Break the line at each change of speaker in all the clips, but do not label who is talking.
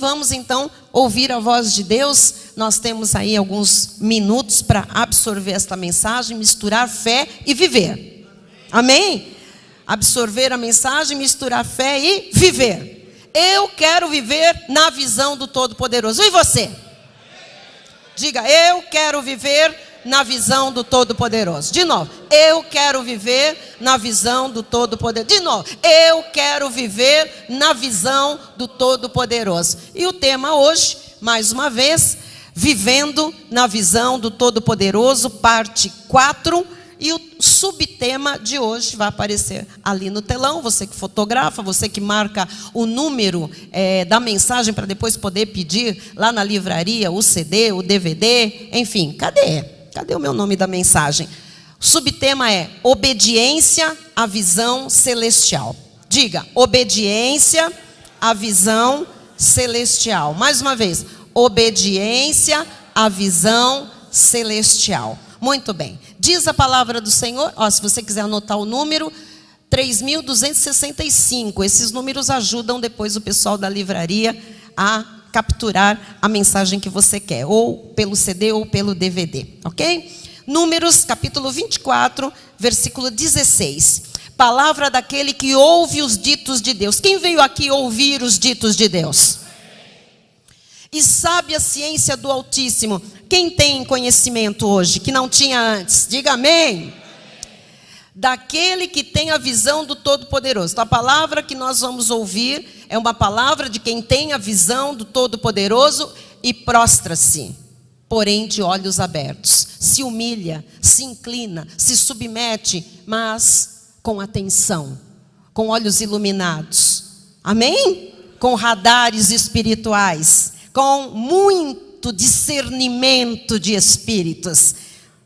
vamos então ouvir a voz de Deus. Nós temos aí alguns minutos para absorver esta mensagem, misturar fé e viver. Amém? Absorver a mensagem, misturar fé e viver. Eu quero viver na visão do Todo-Poderoso. E você? Diga, eu quero viver na visão do Todo-Poderoso. De novo, eu quero viver na visão do Todo-Poderoso. De novo, eu quero viver na visão do Todo-Poderoso. E o tema hoje, mais uma vez, vivendo na visão do Todo-Poderoso, parte 4. E o subtema de hoje vai aparecer ali no telão. Você que fotografa, você que marca o número da mensagem para depois poder pedir lá na livraria o CD, o DVD, enfim. Cadê o meu nome da mensagem? O subtema é obediência à visão celestial. Diga, obediência à visão celestial. Mais uma vez, obediência à visão celestial. Muito bem. Diz a palavra do Senhor, se você quiser anotar o número, 3.265. Esses números ajudam depois o pessoal da livraria a capturar a mensagem que você quer, ou pelo CD ou pelo DVD, ok? Números, capítulo 24, versículo 16. Palavra daquele que ouve os ditos de Deus. Quem veio aqui ouvir os ditos de Deus? E sabe a ciência do Altíssimo. Quem tem conhecimento hoje, que não tinha antes? Diga amém. Daquele que tem a visão do Todo-Poderoso. Então, a palavra que nós vamos ouvir é uma palavra de quem tem a visão do Todo-Poderoso e prostra-se, porém de olhos abertos. Se humilha, se inclina, se submete, mas com atenção, com olhos iluminados. Amém? Com radares espirituais, com muito discernimento de espíritos.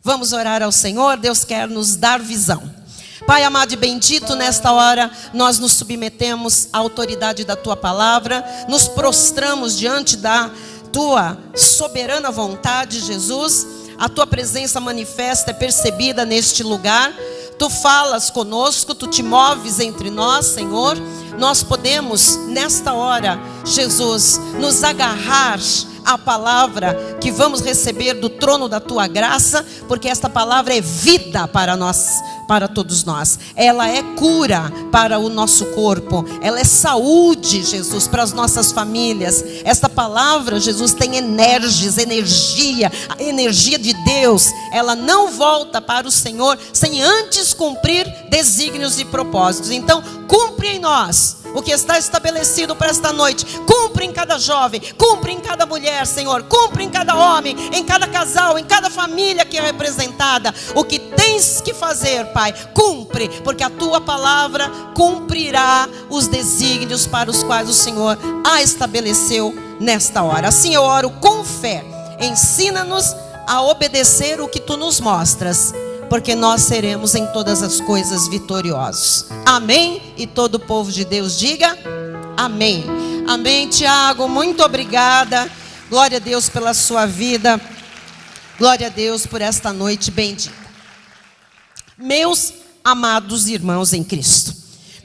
Vamos orar ao Senhor. Deus quer nos dar visão. Pai amado e bendito, nesta hora nós nos submetemos à autoridade da Tua palavra, nos prostramos diante da Tua soberana vontade, Jesus. A Tua presença manifesta, é percebida neste lugar. Tu falas conosco, Tu te moves entre nós, Senhor. Nós podemos, nesta hora, Jesus, nos agarrar à palavra que vamos receber do trono da Tua graça, porque esta palavra é vida para nós, para todos nós. Ela é cura para o nosso corpo. Ela é saúde, Jesus, para as nossas famílias. Esta palavra, Jesus, tem energia, a energia de Deus. Ela não volta para o Senhor sem antes cumprir desígnios e propósitos. Então, cumpre em nós o que está estabelecido para esta noite. Cumpre em cada jovem, cumpre em cada mulher, Senhor. Cumpre em cada homem, em cada casal, em cada família que é representada. O que tens que fazer, Pai, cumpre, porque a Tua palavra cumprirá os desígnios para os quais o Senhor a estabeleceu nesta hora. Assim eu oro com fé. Ensina-nos a obedecer o que Tu nos mostras, porque nós seremos em todas as coisas vitoriosos. Amém? E todo o povo de Deus diga amém. Amém, Tiago, muito obrigada. Glória a Deus pela sua vida. Glória a Deus por esta noite bendita. Meus amados irmãos em Cristo,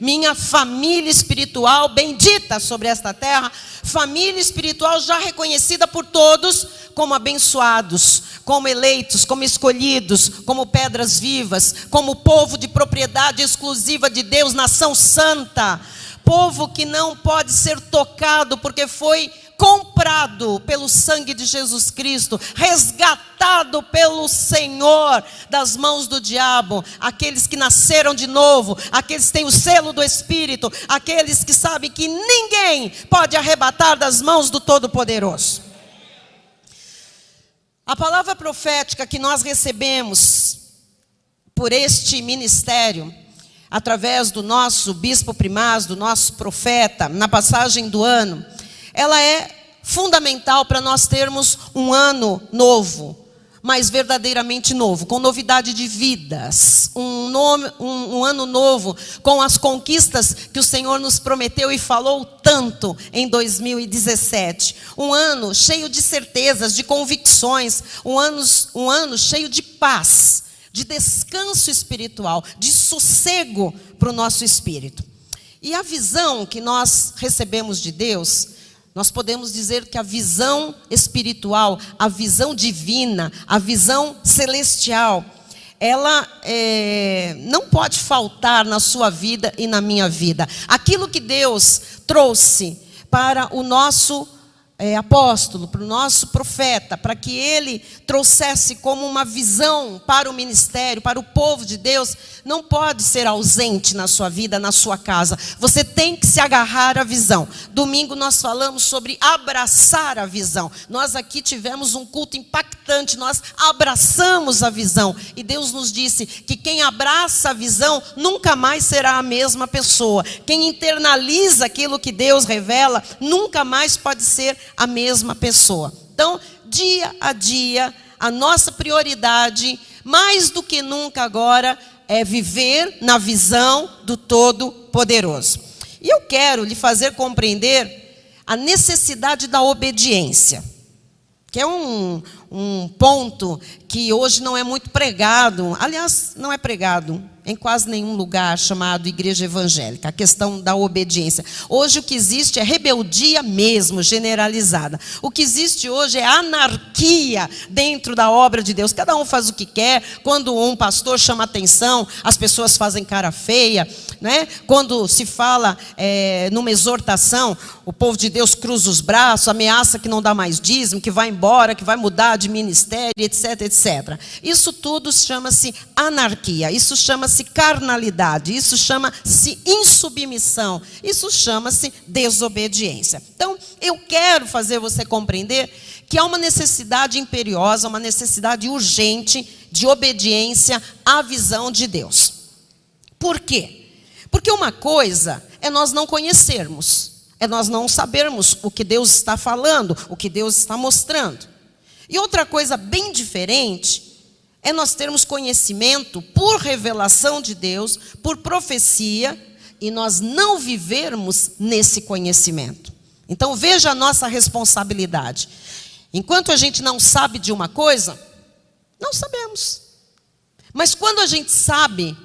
minha família espiritual bendita sobre esta terra, família espiritual já reconhecida por todos como abençoados, como eleitos, como escolhidos, como pedras vivas, como povo de propriedade exclusiva de Deus, nação santa, povo que não pode ser tocado porque foi comprado pelo sangue de Jesus Cristo, resgatado pelo Senhor das mãos do diabo, aqueles que nasceram de novo, aqueles que têm o selo do Espírito, aqueles que sabem que ninguém pode arrebatar das mãos do Todo-Poderoso. A palavra profética que nós recebemos por este ministério, através do nosso bispo primaz, do nosso profeta, na passagem do ano, ela é fundamental para nós termos um ano novo, mas verdadeiramente novo, com novidade de vidas, um ano novo, com as conquistas que o Senhor nos prometeu e falou tanto em 2017. Um ano cheio de certezas, de convicções, um ano cheio de paz, de descanso espiritual, de sossego para o nosso espírito. E a visão que nós recebemos de Deus Nós podemos dizer que a visão espiritual, a visão divina, a visão celestial, ela não pode faltar na sua vida e na minha vida. Aquilo que Deus trouxe para o nosso apóstolo, para o nosso profeta, para que ele trouxesse como uma visão para o ministério, para o povo de Deus, não pode ser ausente na sua vida, na sua casa. Você tem que se agarrar à visão. Domingo nós falamos sobre abraçar a visão. Nós aqui tivemos um culto impactante, nós abraçamos a visão. E Deus nos disse que quem abraça a visão nunca mais será a mesma pessoa. Quem internaliza aquilo que Deus revela, nunca mais pode ser a mesma pessoa. Então, dia a dia, a nossa prioridade, mais do que nunca agora, é viver na visão do Todo-Poderoso. E eu quero lhe fazer compreender a necessidade da obediência, que é um ponto que hoje não é muito pregado. Aliás, não é pregado em quase nenhum lugar chamado igreja evangélica, a questão da obediência. Hoje o que existe é rebeldia mesmo, generalizada. O que existe hoje é anarquia dentro da obra de Deus. Cada um faz o que quer. Quando um pastor chama atenção, as pessoas fazem cara feia, né? Quando se fala numa exortação, o povo de Deus cruza os braços, ameaça que não dá mais dízimo, que vai embora, que vai mudar de ministério, etc, etc. Isso tudo chama-se anarquia, isso chama-se carnalidade, isso chama-se insubmissão, isso chama-se desobediência. Então, eu quero fazer você compreender que há uma necessidade imperiosa, uma necessidade urgente de obediência à visão de Deus. Por quê? Porque uma coisa é nós não conhecermos, é nós não sabermos o que Deus está falando, o que Deus está mostrando. E outra coisa bem diferente é nós termos conhecimento por revelação de Deus, por profecia, e nós não vivermos nesse conhecimento. Então veja a nossa responsabilidade. Enquanto a gente não sabe de uma coisa, não sabemos. Mas quando a gente sabe,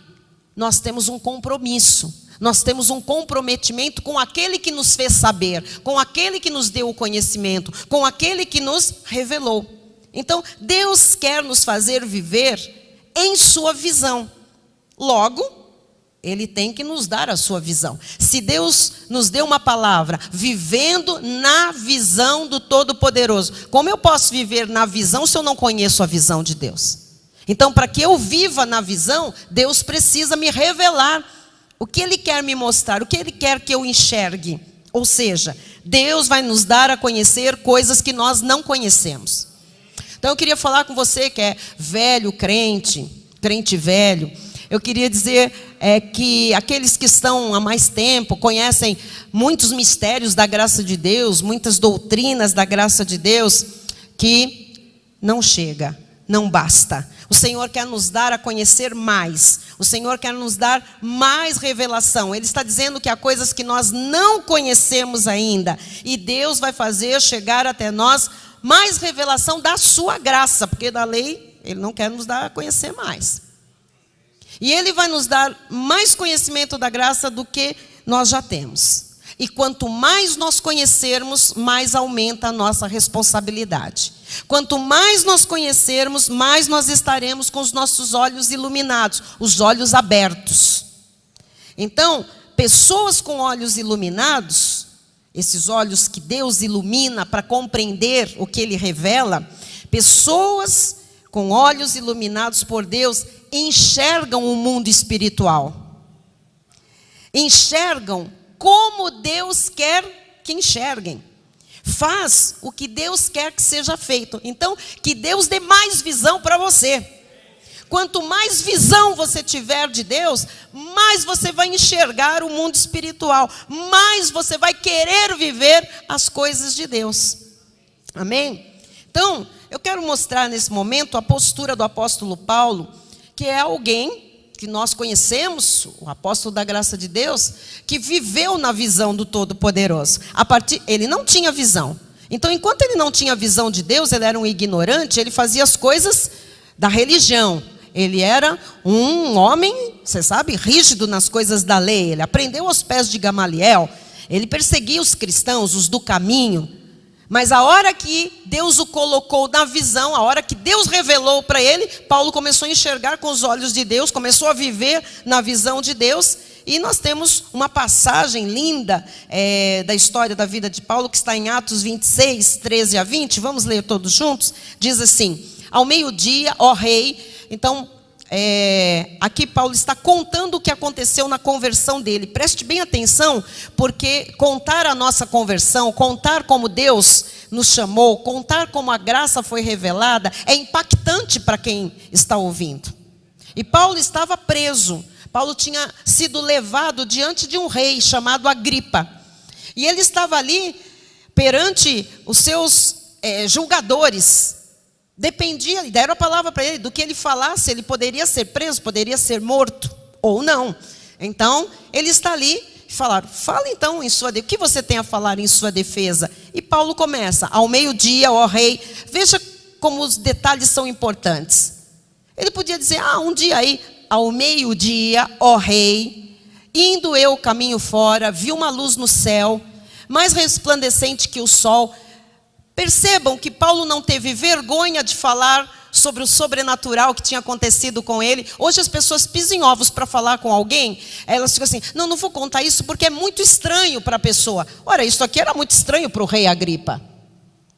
nós temos um compromisso. Nós temos um comprometimento com aquele que nos fez saber, com aquele que nos deu o conhecimento, com aquele que nos revelou. Então, Deus quer nos fazer viver em sua visão. Logo, Ele tem que nos dar a sua visão. Se Deus nos deu uma palavra, vivendo na visão do Todo-Poderoso, como eu posso viver na visão se eu não conheço a visão de Deus? Então, para que eu viva na visão, Deus precisa me revelar o que Ele quer me mostrar, o que Ele quer que eu enxergue. Ou seja, Deus vai nos dar a conhecer coisas que nós não conhecemos. Então eu queria falar com você que é velho, crente velho. Eu queria dizer que aqueles que estão há mais tempo, conhecem muitos mistérios da graça de Deus, muitas doutrinas da graça de Deus, que não chega, não basta. O Senhor quer nos dar a conhecer mais. O Senhor quer nos dar mais revelação. Ele está dizendo que há coisas que nós não conhecemos ainda. E Deus vai fazer chegar até nós mais revelação da sua graça. Porque da lei, Ele não quer nos dar a conhecer mais. E Ele vai nos dar mais conhecimento da graça do que nós já temos. E quanto mais nós conhecermos, mais aumenta a nossa responsabilidade. Quanto mais nós conhecermos, mais nós estaremos com os nossos olhos iluminados, os olhos abertos. Então, pessoas com olhos iluminados, esses olhos que Deus ilumina para compreender o que Ele revela, pessoas com olhos iluminados por Deus enxergam o mundo espiritual. Enxergam como Deus quer que enxerguem. Faz o que Deus quer que seja feito. Então, que Deus dê mais visão para você. Quanto mais visão você tiver de Deus, mais você vai enxergar o mundo espiritual. Mais você vai querer viver as coisas de Deus. Amém? Então, eu quero mostrar nesse momento a postura do apóstolo Paulo, que é alguém que nós conhecemos, o apóstolo da graça de Deus, que viveu na visão do Todo-Poderoso. Ele não tinha visão. Então, enquanto ele não tinha visão de Deus, ele era um ignorante, ele fazia as coisas da religião. Ele era um homem, você sabe, rígido nas coisas da lei. Ele aprendeu aos pés de Gamaliel. Ele perseguia os cristãos, os do caminho. Mas a hora que Deus o colocou na visão, a hora que Deus revelou para ele, Paulo começou a enxergar com os olhos de Deus, começou a viver na visão de Deus. E nós temos uma passagem linda da história da vida de Paulo, que está em Atos 26, 13 a 20. Vamos ler todos juntos? Diz assim: ao meio-dia, ó rei. Então, aqui Paulo está contando o que aconteceu na conversão dele. Preste bem atenção, porque contar a nossa conversão, contar como Deus nos chamou, contar como a graça foi revelada, é impactante para quem está ouvindo. E Paulo estava preso. Paulo tinha sido levado diante de um rei chamado Agripa. E ele estava ali perante os seus julgadores. Dependia, deram a palavra para ele, do que ele falasse, ele poderia ser preso, poderia ser morto, ou não. Então, ele está ali e falaram: fala então em sua defesa, o que você tem a falar em sua defesa? E Paulo começa: ao meio-dia, ó rei. Veja como os detalhes são importantes. Ele podia dizer: um dia aí, ao meio-dia, ó rei, indo eu caminho fora, vi uma luz no céu, mais resplandecente que o sol. Percebam que Paulo não teve vergonha de falar sobre o sobrenatural que tinha acontecido com ele. Hoje as pessoas pisam em ovos para falar com alguém. Elas ficam assim: não vou contar isso porque é muito estranho para a pessoa. Ora, isso aqui era muito estranho para o rei Agripa.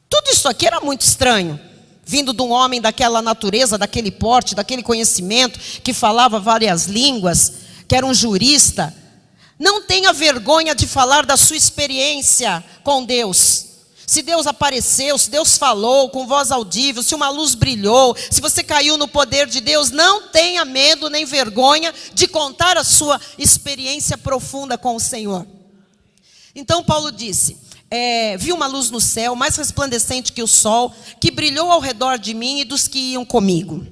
Tudo isso aqui era muito estranho. Vindo de um homem daquela natureza, daquele porte, daquele conhecimento, que falava várias línguas, que era um jurista. Não tenha vergonha de falar da sua experiência com Deus. Se Deus apareceu, se Deus falou com voz audível, se uma luz brilhou, se você caiu no poder de Deus, não tenha medo nem vergonha de contar a sua experiência profunda com o Senhor. Então Paulo disse: vi uma luz no céu, mais resplandecente que o sol, que brilhou ao redor de mim e dos que iam comigo.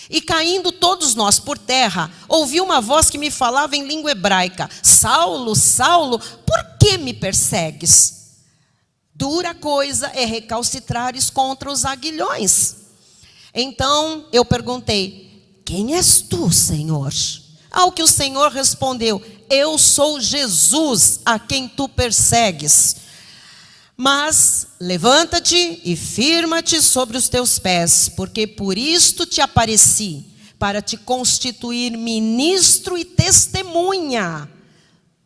E caindo todos nós por terra, ouvi uma voz que me falava em língua hebraica: Saulo, Saulo, por que me persegues? Dura coisa é recalcitrares contra os aguilhões. Então eu perguntei: quem és tu, Senhor? Ao que o Senhor respondeu: eu sou Jesus, a quem tu persegues. Mas levanta-te e firma-te sobre os teus pés, porque por isto te apareci, para te constituir ministro e testemunha,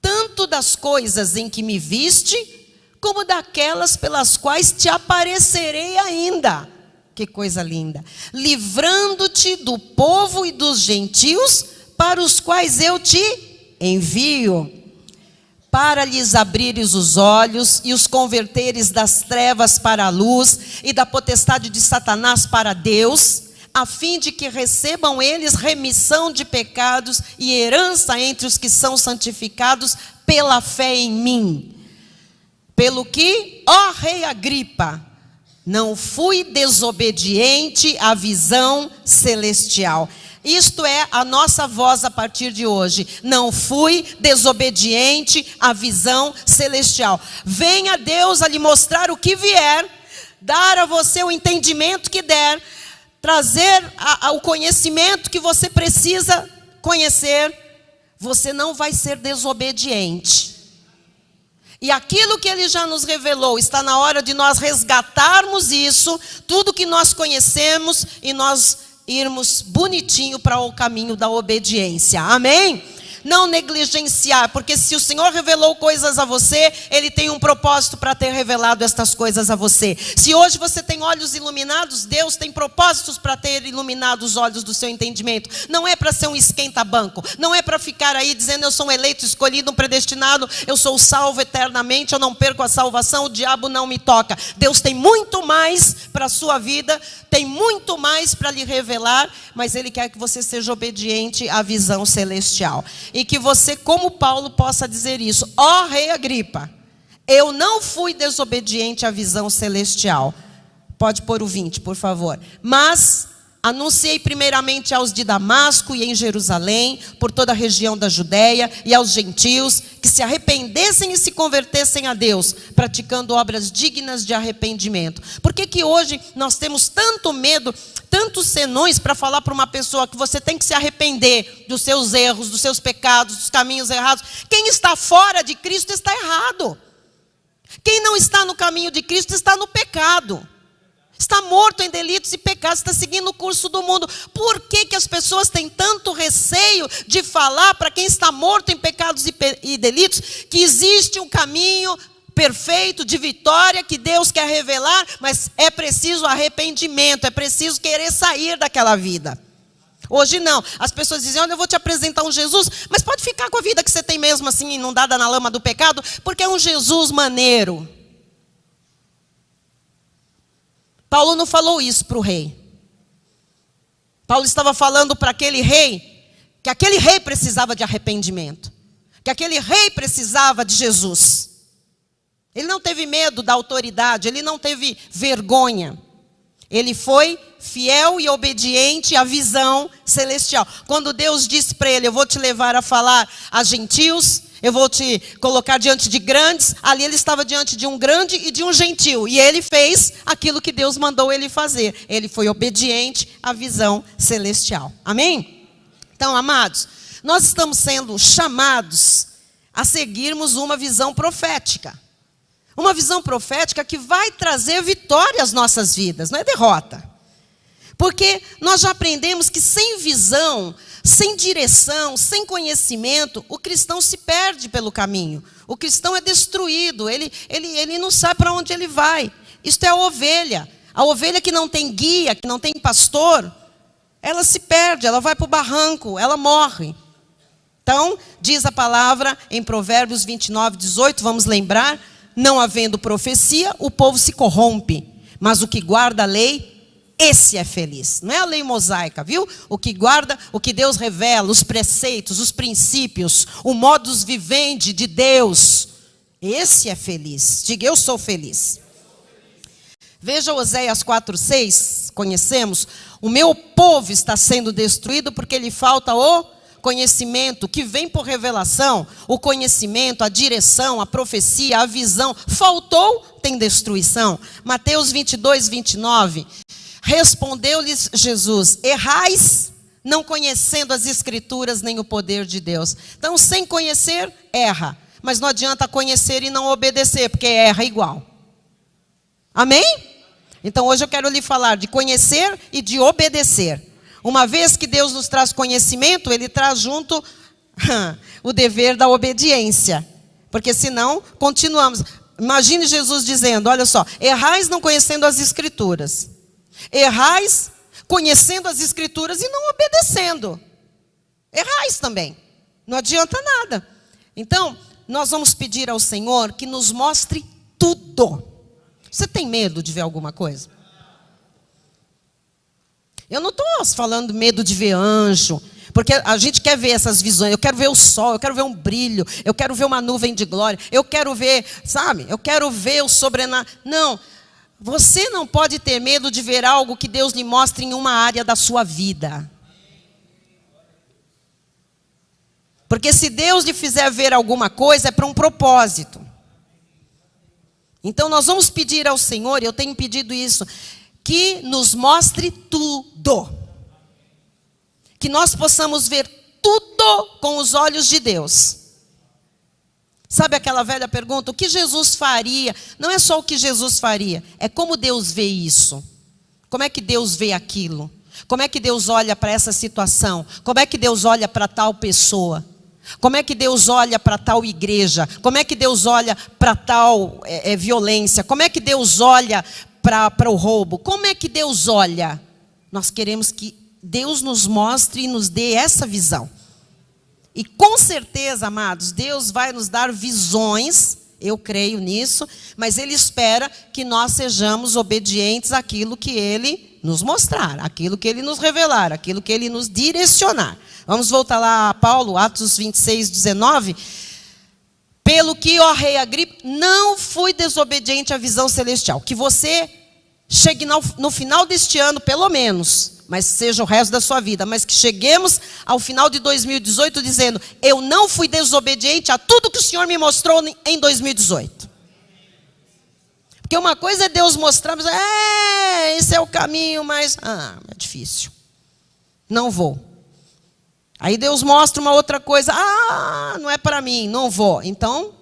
tanto das coisas em que me viste, como daquelas pelas quais te aparecerei ainda. Que coisa linda! Livrando-te do povo e dos gentios, para os quais eu te envio, para lhes abrires os olhos e os converteres das trevas para a luz e da potestade de Satanás para Deus, a fim de que recebam eles remissão de pecados e herança entre os que são santificados pela fé em mim. Pelo que, ó rei Agripa, não fui desobediente à visão celestial. Isto é a nossa voz a partir de hoje. Não fui desobediente à visão celestial. Venha Deus a lhe mostrar o que vier, dar a você o entendimento que der, trazer o conhecimento que você precisa conhecer. Você não vai ser desobediente. E aquilo que Ele já nos revelou, está na hora de nós resgatarmos isso, tudo que nós conhecemos, e nós irmos bonitinho para o caminho da obediência. Amém? Não negligenciar, porque se o Senhor revelou coisas a você, Ele tem um propósito para ter revelado estas coisas a você. Se hoje você tem olhos iluminados, Deus tem propósitos para ter iluminado os olhos do seu entendimento. Não é para ser um esquenta-banco, não é para ficar aí dizendo: eu sou um eleito, escolhido, um predestinado, eu sou salvo eternamente, eu não perco a salvação, o diabo não me toca. Deus tem muito mais para a sua vida, tem muito mais para lhe revelar, mas Ele quer que você seja obediente à visão celestial. E que você, como Paulo, possa dizer isso: ó rei Agripa, eu não fui desobediente à visão celestial. Pode pôr o 20, por favor. Mas anunciei primeiramente aos de Damasco e em Jerusalém, por toda a região da Judéia e aos gentios, que se arrependessem e se convertessem a Deus, praticando obras dignas de arrependimento. Por que que hoje nós temos tanto medo, tantos senões para falar para uma pessoa que você tem que se arrepender dos seus erros, dos seus pecados, dos caminhos errados? Quem está fora de Cristo está errado. Quem não está no caminho de Cristo está no pecado. Está morto em delitos e pecados, está seguindo o curso do mundo. Por que que as pessoas têm tanto receio de falar para quem está morto em pecados e delitos que existe um caminho perfeito de vitória que Deus quer revelar, mas é preciso arrependimento, é preciso querer sair daquela vida. Hoje não, as pessoas dizem, olha, eu vou te apresentar um Jesus, mas pode ficar com a vida que você tem mesmo assim, inundada na lama do pecado, porque é um Jesus maneiro. Paulo não falou isso para o rei. Paulo estava falando para aquele rei, que aquele rei precisava de arrependimento, que aquele rei precisava de Jesus. Ele não teve medo da autoridade, ele não teve vergonha. Ele foi fiel e obediente à visão celestial. Quando Deus disse para ele, eu vou te levar a falar a gentios, eu vou te colocar diante de grandes, ali ele estava diante de um grande e de um gentil. E ele fez aquilo que Deus mandou ele fazer. Ele foi obediente à visão celestial. Amém? Então, amados, nós estamos sendo chamados a seguirmos uma visão profética. Uma visão profética que vai trazer vitória às nossas vidas, não é derrota. Porque nós já aprendemos que sem visão, sem direção, sem conhecimento, o cristão se perde pelo caminho. O cristão é destruído, ele não sabe para onde ele vai. Isto é a ovelha. A ovelha que não tem guia, que não tem pastor, ela se perde, ela vai para o barranco, ela morre. Então, diz a palavra em Provérbios 29, 18, vamos lembrar, não havendo profecia, o povo se corrompe, mas o que guarda a lei, esse é feliz. Não é a lei mosaica, viu? O que guarda, o que Deus revela, os preceitos, os princípios, o modus vivendi de Deus, esse é feliz. Diga, eu sou feliz. Veja Oséias 4:6, conhecemos. O meu povo está sendo destruído porque lhe falta o conhecimento, que vem por revelação. O conhecimento, a direção, a profecia, a visão. Faltou, tem destruição. Mateus 22, 29. Respondeu-lhes Jesus, errais não conhecendo as escrituras nem o poder de Deus. Então, sem conhecer, erra. Mas não adianta conhecer e não obedecer, porque erra igual. Amém? Então, hoje eu quero lhe falar de conhecer e de obedecer. Uma vez que Deus nos traz conhecimento, Ele traz junto o dever da obediência. Porque senão, continuamos. Imagine Jesus dizendo, olha só, errais não conhecendo as escrituras. Errais conhecendo as escrituras e não obedecendo. Errais também. Não adianta nada. Então, nós vamos pedir ao Senhor que nos mostre tudo. Você tem medo de ver alguma coisa? Eu não estou falando medo de ver anjo, porque a gente quer ver essas visões. Eu quero ver o sol, eu quero ver um brilho, eu quero ver uma nuvem de glória, eu quero ver, sabe? Eu quero ver o sobrenatural. Não, você não pode ter medo de ver algo que Deus lhe mostre em uma área da sua vida. Porque se Deus lhe fizer ver alguma coisa, é para um propósito. Então nós vamos pedir ao Senhor, e eu tenho pedido isso, que nos mostre tudo. Que nós possamos ver tudo com os olhos de Deus. Sabe aquela velha pergunta, o que Jesus faria? Não é só o que Jesus faria, é como Deus vê isso. Como é que Deus vê aquilo? Como é que Deus olha para essa situação? Como é que Deus olha para tal pessoa? Como é que Deus olha para tal igreja? Como é que Deus olha para tal violência? Como é que Deus olha para o roubo? Como é que Deus olha? Nós queremos que Deus nos mostre e nos dê essa visão. E com certeza, amados, Deus vai nos dar visões, eu creio nisso, mas Ele espera que nós sejamos obedientes àquilo que Ele nos mostrar, àquilo que Ele nos revelar, àquilo que Ele nos direcionar. Vamos voltar lá a Paulo, Atos 26, 19. Pelo que, ó rei Agripa, não fui desobediente à visão celestial. Que você chegue no final deste ano, pelo menos, mas seja o resto da sua vida, mas que cheguemos ao final de 2018 dizendo: eu não fui desobediente a tudo que o Senhor me mostrou em 2018. Porque uma coisa é Deus mostrar, mas esse é o caminho, mas é difícil. Não vou. Aí Deus mostra uma outra coisa, não é para mim, não vou. Então,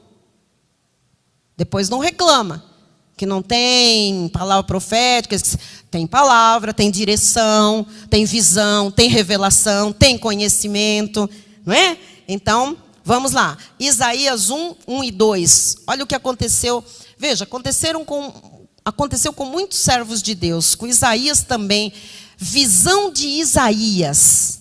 depois não reclama que não tem palavra profética. Tem palavra, tem direção, tem visão, tem revelação, tem conhecimento, não é? Então, vamos lá. Isaías 1, 1 e 2. Olha o que aconteceu. Veja, aconteceu com muitos servos de Deus, com Isaías também. Visão de Isaías,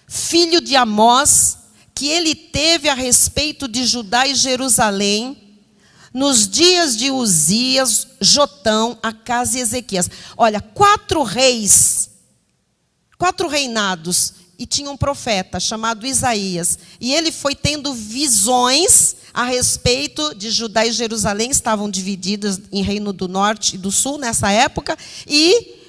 filho de Amós, que ele teve a respeito de Judá e Jerusalém, nos dias de Uzias, Jotão, Acás e Ezequias. Olha, 4 reinados, e tinha um profeta chamado Isaías. E ele foi tendo visões a respeito de Judá e Jerusalém, estavam divididas em reino do norte e do sul nessa época, e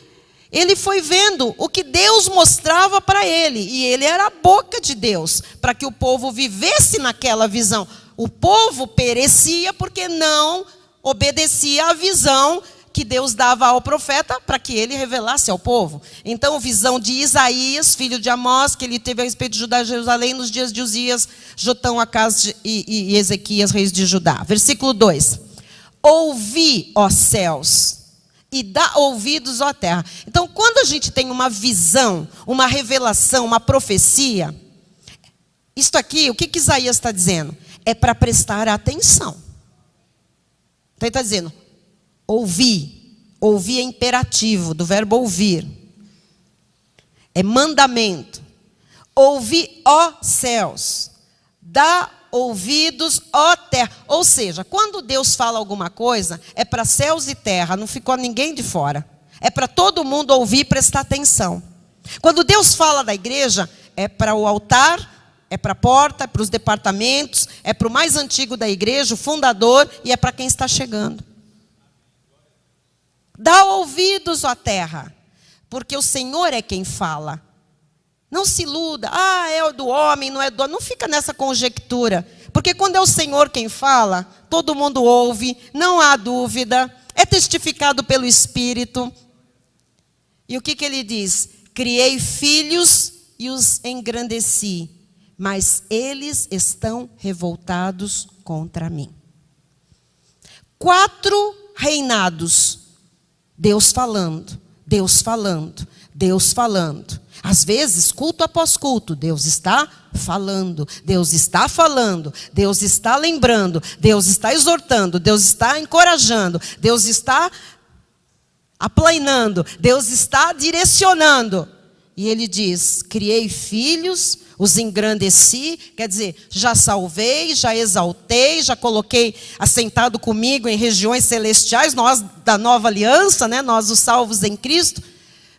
ele foi vendo o que Deus mostrava para ele, e ele era a boca de Deus, para que o povo vivesse naquela visão. O povo perecia porque não obedecia à visão que Deus dava ao profeta para que ele revelasse ao povo. Então, visão de Isaías, filho de Amós, que ele teve a respeito de Judá e Jerusalém nos dias de Uzias, Jotão, Acás e Ezequias, reis de Judá. Versículo 2. Ouvi, ó céus, e dá ouvidos, ó terra. Então, quando a gente tem uma visão, uma revelação, uma profecia, isto aqui, o que Isaías está dizendo? É para prestar atenção. Então ele está dizendo, ouvir. Ouvir é imperativo, do verbo ouvir. É mandamento. Ouvi, ó céus. Dá ouvidos, ó terra. Ou seja, quando Deus fala alguma coisa, é para céus e terra, não ficou ninguém de fora. É para todo mundo ouvir e prestar atenção. Quando Deus fala da igreja, é para o altar, é para a porta, é para os departamentos, é para o mais antigo da igreja, o fundador, e é para quem está chegando. Dá ouvidos, ó terra, porque o Senhor é quem fala. Não se iluda, é do homem, não é do homem. Não fica nessa conjectura, porque quando é o Senhor quem fala, todo mundo ouve, não há dúvida, é testificado pelo Espírito. E o que ele diz? Criei filhos e os engrandeci, mas eles estão revoltados contra mim. 4 reinados, Deus falando, Deus falando, Deus falando. Às vezes, culto após culto, Deus está falando, Deus está falando, Deus está lembrando, Deus está exortando, Deus está encorajando, Deus está aplainando, Deus está direcionando. E ele diz, criei filhos, os engrandeci, quer dizer, já salvei, já exaltei, já coloquei assentado comigo em regiões celestiais, nós da nova aliança, né, nós os salvos em Cristo,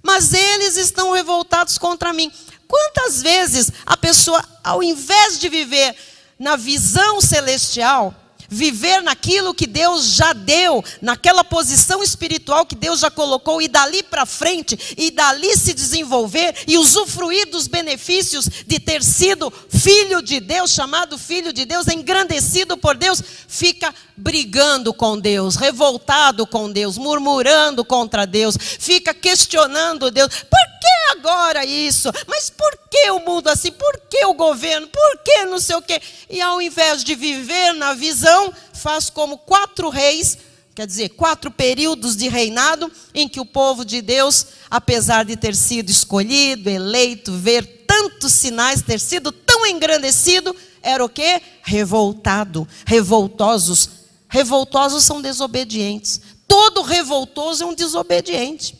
mas eles estão revoltados contra mim. Quantas vezes a pessoa, ao invés de viver na visão celestial, viver naquilo que Deus já deu, naquela posição espiritual que Deus já colocou, e dali para frente, e dali se desenvolver, e usufruir dos benefícios de ter sido filho de Deus, chamado filho de Deus, engrandecido por Deus, fica brigando com Deus, revoltado com Deus, murmurando contra Deus, fica questionando Deus, por que agora isso? Mas por que o mundo assim? Por que o governo? Por que não sei o quê? E ao invés de viver na visão, faz como 4 reis, quer dizer, 4 períodos de reinado, em que o povo de Deus, apesar de ter sido escolhido, eleito, ver tantos sinais, ter sido tão engrandecido, era o quê? Revoltado, revoltosos. Revoltosos são desobedientes. Todo revoltoso é um desobediente.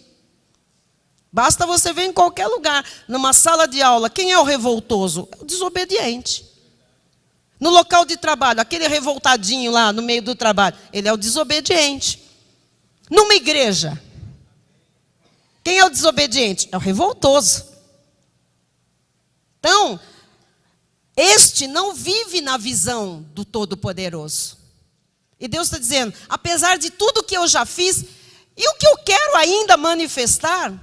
Basta você ver em qualquer lugar, numa sala de aula, quem é o revoltoso? É o desobediente. No local de trabalho, aquele revoltadinho lá no meio do trabalho, ele é o desobediente. Numa igreja, quem é o desobediente? É o revoltoso. Então, este não vive na visão do Todo-Poderoso. E Deus está dizendo, apesar de tudo que eu já fiz, E o que eu quero ainda manifestar,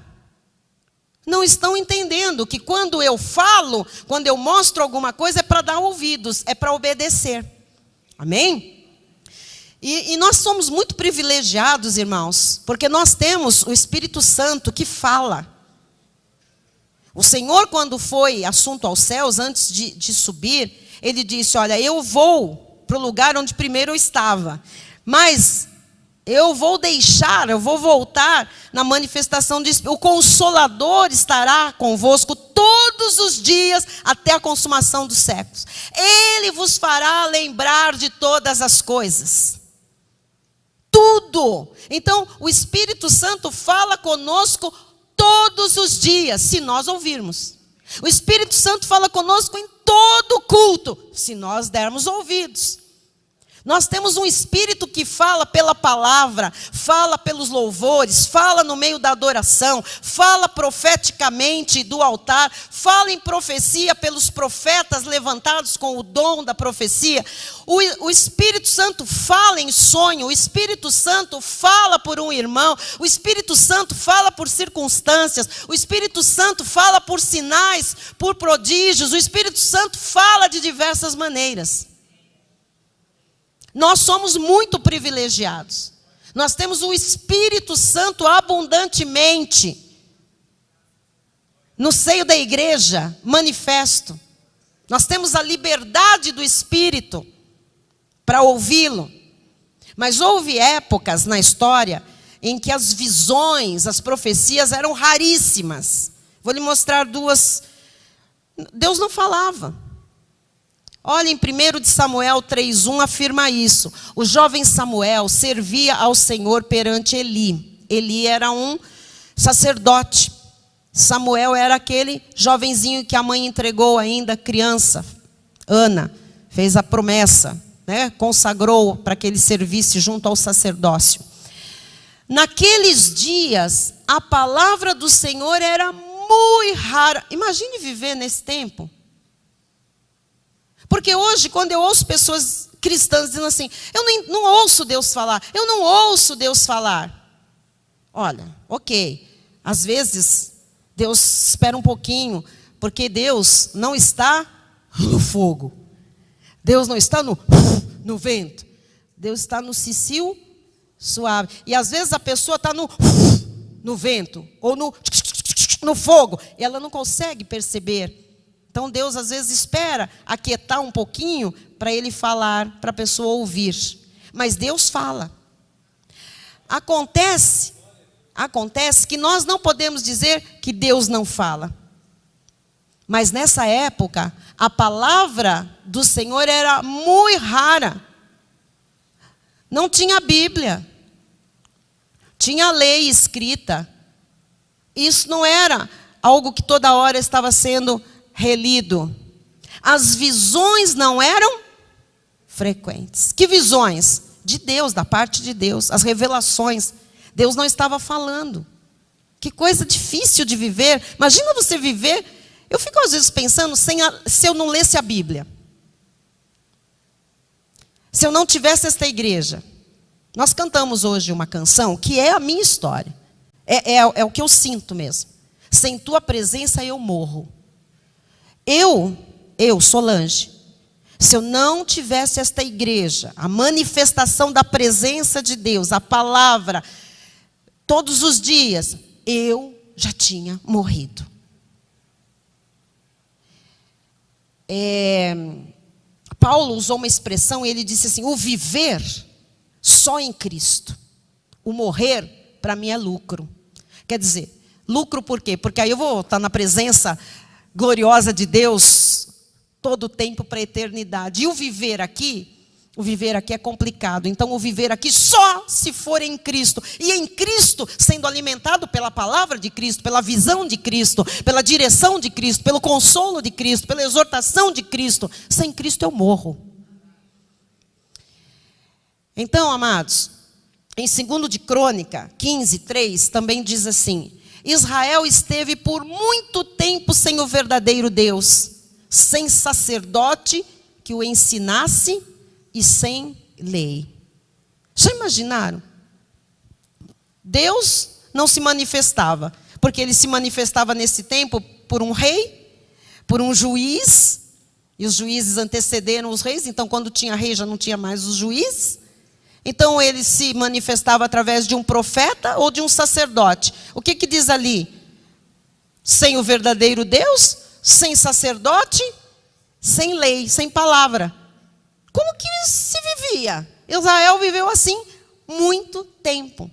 não estão entendendo que quando eu falo, quando eu mostro alguma coisa, é para dar ouvidos, é para obedecer. Amém? E nós somos muito privilegiados, irmãos, porque nós temos o Espírito Santo que fala. O Senhor, quando foi assunto aos céus, antes de subir, Ele disse, olha, eu vou para o lugar onde primeiro eu estava, mas eu vou voltar na manifestação de Espírito. O Consolador estará convosco todos os dias até a consumação dos séculos. Ele vos fará lembrar de todas as coisas. Tudo. Então, o Espírito Santo fala conosco todos os dias, se nós ouvirmos. O Espírito Santo fala conosco em todo culto, se nós dermos ouvidos. Nós temos um Espírito que fala pela palavra, fala pelos louvores, fala no meio da adoração, fala profeticamente do altar, fala em profecia pelos profetas levantados com o dom da profecia. O Espírito Santo fala em sonho, o Espírito Santo fala por um irmão, o Espírito Santo fala por circunstâncias, o Espírito Santo fala por sinais, por prodígios, o Espírito Santo fala de diversas maneiras. Nós somos muito privilegiados. Nós temos o Espírito Santo abundantemente no seio da igreja, manifesto. Nós temos a liberdade do Espírito para ouvi-lo. Mas houve épocas na história em que as visões, as profecias eram raríssimas. Vou lhe mostrar duas. Deus não falava. Olha, em 1 de Samuel 3:1 afirma isso. O jovem Samuel servia ao Senhor perante Eli. Eli era um sacerdote. Samuel era aquele jovenzinho que a mãe entregou ainda criança. Ana fez a promessa, né? Consagrou para que ele servisse junto ao sacerdócio. Naqueles dias, a palavra do Senhor era muito rara. Imagine viver nesse tempo. Porque hoje, quando eu ouço pessoas cristãs dizendo assim, eu não ouço Deus falar, eu não ouço Deus falar. Olha, ok, às vezes Deus espera um pouquinho, porque Deus não está no fogo. Deus não está no vento. Deus está no cicio suave. E às vezes a pessoa está no vento, ou no fogo, e ela não consegue perceber. Então Deus às vezes espera aquietar um pouquinho para Ele falar, para a pessoa ouvir. Mas Deus fala. Acontece que nós não podemos dizer que Deus não fala. Mas nessa época, a palavra do Senhor era muito rara. Não tinha Bíblia. Tinha lei escrita. Isso não era algo que toda hora estava sendo relido. As visões não eram frequentes. Que visões? De Deus, da parte de Deus. As revelações. Deus não estava falando. Que coisa difícil de viver. Imagina você viver. Eu fico às vezes pensando se eu não lesse a Bíblia. Se eu não tivesse esta igreja. Nós cantamos hoje uma canção que é a minha história. É o que eu sinto mesmo. Sem tua presença eu morro. Eu, Solange, se eu não tivesse esta igreja, a manifestação da presença de Deus, a palavra, todos os dias, eu já tinha morrido. Paulo usou uma expressão, ele disse assim, o viver só em Cristo. O morrer, para mim, é lucro. Quer dizer, lucro por quê? Porque aí eu vou estar na presença gloriosa de Deus todo o tempo para a eternidade. E o viver aqui é complicado. Então o viver aqui só se for em Cristo. E em Cristo, sendo alimentado pela palavra de Cristo, pela visão de Cristo, pela direção de Cristo, pelo consolo de Cristo, pela exortação de Cristo. Sem Cristo eu morro. Então, amados, em 2 de Crônica 15:3 também diz assim: Israel esteve por muito tempo sem o verdadeiro Deus, sem sacerdote que o ensinasse e sem lei. Já imaginaram? Deus não se manifestava, porque ele se manifestava nesse tempo por um rei, por um juiz, e os juízes antecederam os reis, então quando tinha rei já não tinha mais os juízes. Então ele se manifestava através de um profeta ou de um sacerdote. O que diz ali? Sem o verdadeiro Deus, sem sacerdote, sem lei, sem palavra. Como que se vivia? Israel viveu assim muito tempo.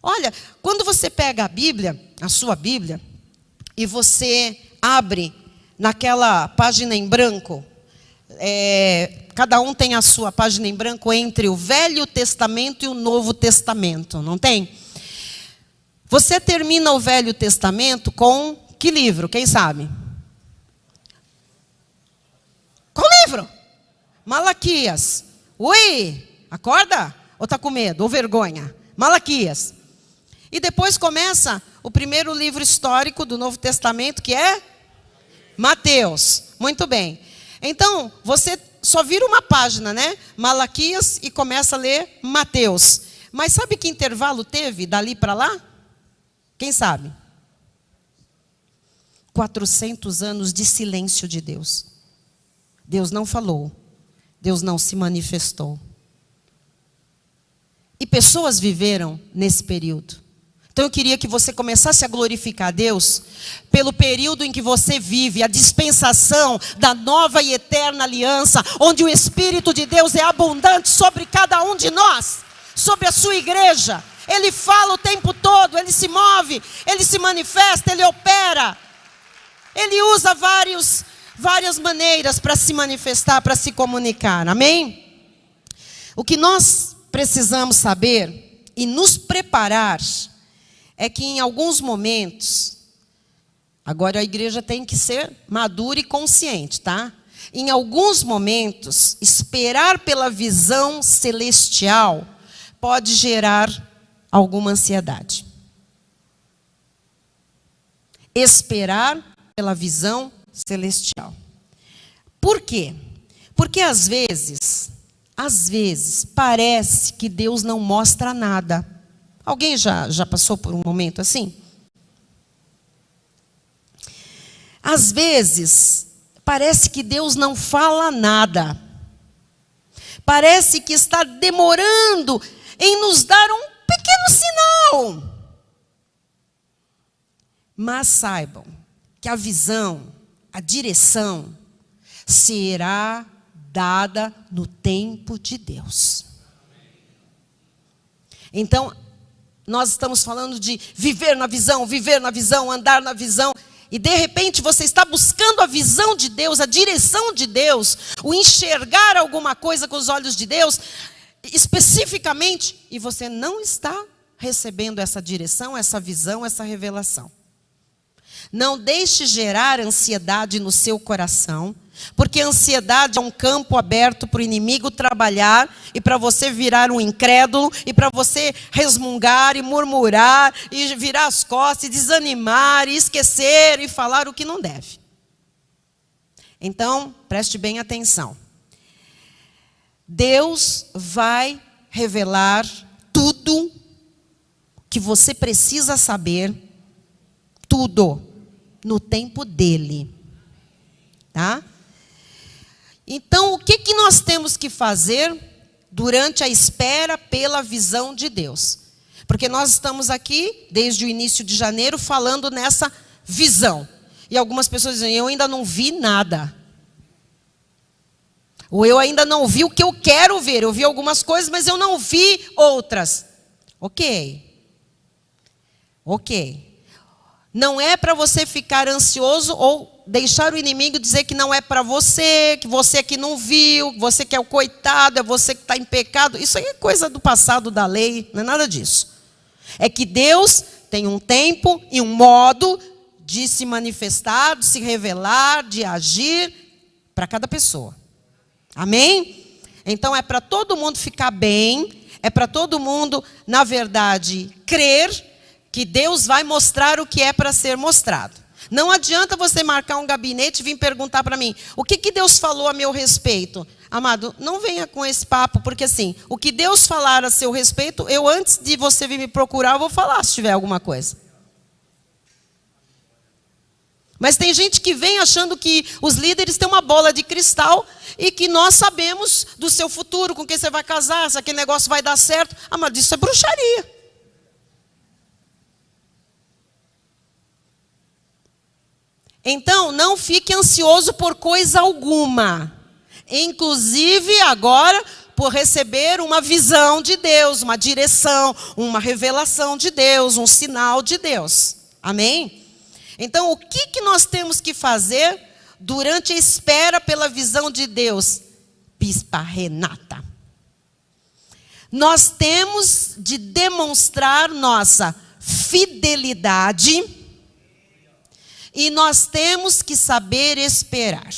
Olha, quando você pega a Bíblia, a sua Bíblia, e você abre naquela página em branco, cada um tem a sua página em branco entre o Velho Testamento e o Novo Testamento, não tem? Você termina o Velho Testamento com que livro? Quem sabe? Qual livro? Malaquias. Ui, acorda? Ou está com medo? Ou vergonha? Malaquias. E depois começa o primeiro livro histórico do Novo Testamento, que é Mateus. Muito bem. Então, você só vira uma página, né? Malaquias e começa a ler Mateus. Mas sabe que intervalo teve dali para lá? Quem sabe? 400 anos de silêncio de Deus. Deus não falou. Deus não se manifestou. E pessoas viveram nesse período. Então eu queria que você começasse a glorificar a Deus pelo período em que você vive, a dispensação da nova e eterna aliança, onde o Espírito de Deus é abundante sobre cada um de nós, sobre a sua igreja. Ele fala o tempo todo, ele se move, ele se manifesta, ele opera. Ele usa várias maneiras para se manifestar, para se comunicar. Amém? O que nós precisamos saber e nos preparar é que em alguns momentos, agora a igreja tem que ser madura e consciente, tá? Em alguns momentos, esperar pela visão celestial pode gerar alguma ansiedade. Esperar pela visão celestial. Por quê? Porque às vezes, parece que Deus não mostra nada. Alguém já passou por um momento assim? Às vezes, parece que Deus não fala nada. Parece que está demorando em nos dar um pequeno sinal. Mas saibam que a visão, a direção, será dada no tempo de Deus. Então, nós estamos falando de viver na visão, andar na visão. E de repente você está buscando a visão de Deus, a direção de Deus, o enxergar alguma coisa com os olhos de Deus, especificamente, e você não está recebendo essa direção, essa visão, essa revelação. Não deixe gerar ansiedade no seu coração, porque a ansiedade é um campo aberto para o inimigo trabalhar e para você virar um incrédulo e para você resmungar e murmurar e virar as costas e desanimar e esquecer e falar o que não deve. Então, preste bem atenção. Deus vai revelar tudo que você precisa saber, tudo, no tempo dele. Tá? Então, o que nós temos que fazer durante a espera pela visão de Deus? Porque nós estamos aqui, desde o início de janeiro, falando nessa visão. E algumas pessoas dizem, eu ainda não vi nada. Ou eu ainda não vi o que eu quero ver. Eu vi algumas coisas, mas eu não vi outras. Ok. Não é para você ficar ansioso ou deixar o inimigo dizer que não é para você, que você que não viu, você que é o coitado, é você que está em pecado. Isso aí é coisa do passado da lei, não é nada disso. É que Deus tem um tempo e um modo de se manifestar, de se revelar, de agir para cada pessoa. Amém? Então é para todo mundo ficar bem, é para todo mundo, na verdade, crer que Deus vai mostrar o que é para ser mostrado. Não adianta você marcar um gabinete e vir perguntar para mim, o que Deus falou a meu respeito? amado, não venha com esse papo, porque assim, o que Deus falar a seu respeito, eu antes de você vir me procurar, eu vou falar se tiver alguma coisa. Mas tem gente que vem achando que os líderes têm uma bola de cristal e que nós sabemos do seu futuro, com quem você vai casar, se aquele negócio vai dar certo. Amado, isso é bruxaria. Então, não fique ansioso por coisa alguma. Inclusive, agora, por receber uma visão de Deus, uma direção, uma revelação de Deus, um sinal de Deus. Amém? Então, o que nós temos que fazer durante a espera pela visão de Deus? Bispa Renata. Nós temos de demonstrar nossa fidelidade e nós temos que saber esperar.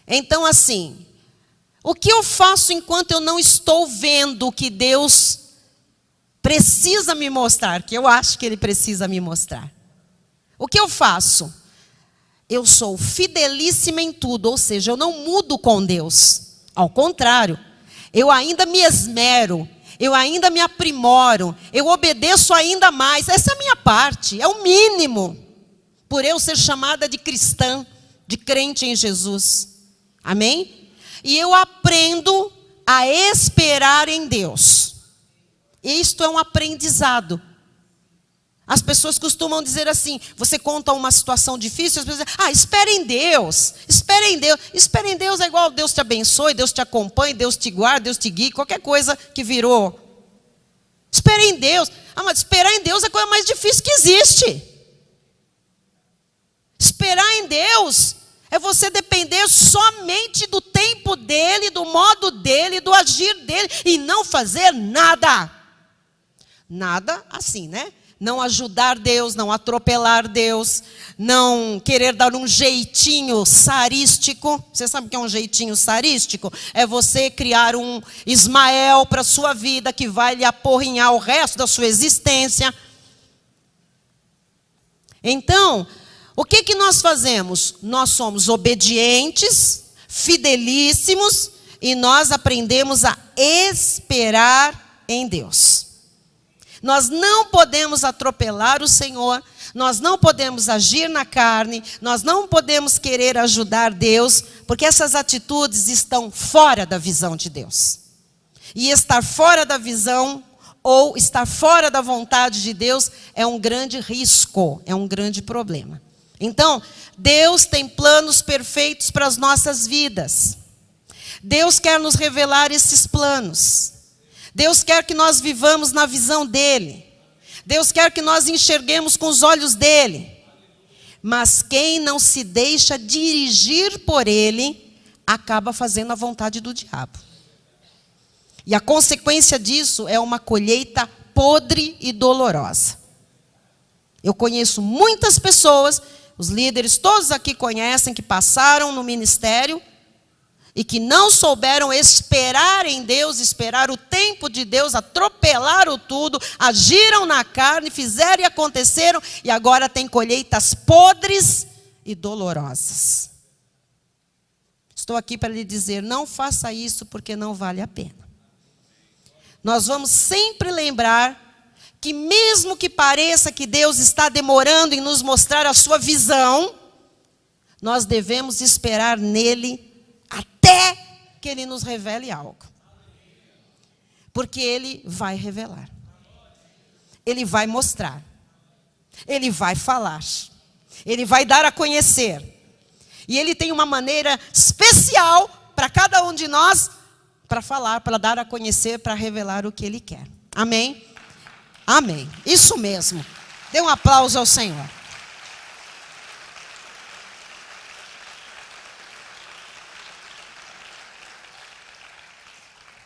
Então, assim, o que eu faço enquanto eu não estou vendo o que Deus precisa me mostrar, que eu acho que Ele precisa me mostrar? O que eu faço? Eu sou fidelíssima em tudo, ou seja, eu não mudo com Deus. Ao contrário, eu ainda me esmero, eu ainda me aprimoro, eu obedeço ainda mais. Essa é a minha parte, é o mínimo, por eu ser chamada de cristã, de crente em Jesus. Amém? E eu aprendo a esperar em Deus. Isto é um aprendizado. As pessoas costumam dizer assim, você conta uma situação difícil, as pessoas dizem, espere em Deus, espere em Deus. Espere em Deus é igual Deus te abençoe, Deus te acompanhe, Deus te guarde, Deus te guie, qualquer coisa que virou. Espere em Deus. Mas esperar em Deus é a coisa mais difícil que existe. Esperar em Deus é você depender somente do tempo dEle, do modo dEle, do agir dEle, e não fazer nada. Nada assim, né? Não ajudar Deus, não atropelar Deus, não querer dar um jeitinho sarístico. Você sabe o que é um jeitinho sarístico? É você criar um Ismael para a sua vida, que vai lhe aporrinhar o resto da sua existência. Então, o que nós fazemos? Nós somos obedientes, fidelíssimos, e nós aprendemos a esperar em Deus. Nós não podemos atropelar o Senhor, nós não podemos agir na carne, nós não podemos querer ajudar Deus, porque essas atitudes estão fora da visão de Deus. E estar fora da visão ou estar fora da vontade de Deus é um grande risco, é um grande problema. Então, Deus tem planos perfeitos para as nossas vidas. Deus quer nos revelar esses planos. Deus quer que nós vivamos na visão dEle. Deus quer que nós enxerguemos com os olhos dEle. Mas quem não se deixa dirigir por Ele, acaba fazendo a vontade do diabo. E a consequência disso é uma colheita podre e dolorosa. Eu conheço muitas pessoas, os líderes todos aqui conhecem, que passaram no ministério e que não souberam esperar em Deus, esperar o tempo de Deus, atropelaram tudo, agiram na carne, fizeram e aconteceram, e agora tem colheitas podres e dolorosas. Estou aqui para lhe dizer, não faça isso porque não vale a pena. Nós vamos sempre lembrar que mesmo que pareça que Deus está demorando em nos mostrar a sua visão, nós devemos esperar nele até que Ele nos revele algo. Porque Ele vai revelar. Ele vai mostrar. Ele vai falar. Ele vai dar a conhecer. E Ele tem uma maneira especial para cada um de nós, para falar, para dar a conhecer, para revelar o que Ele quer. Amém? Amém. Isso mesmo. Dê um aplauso ao Senhor.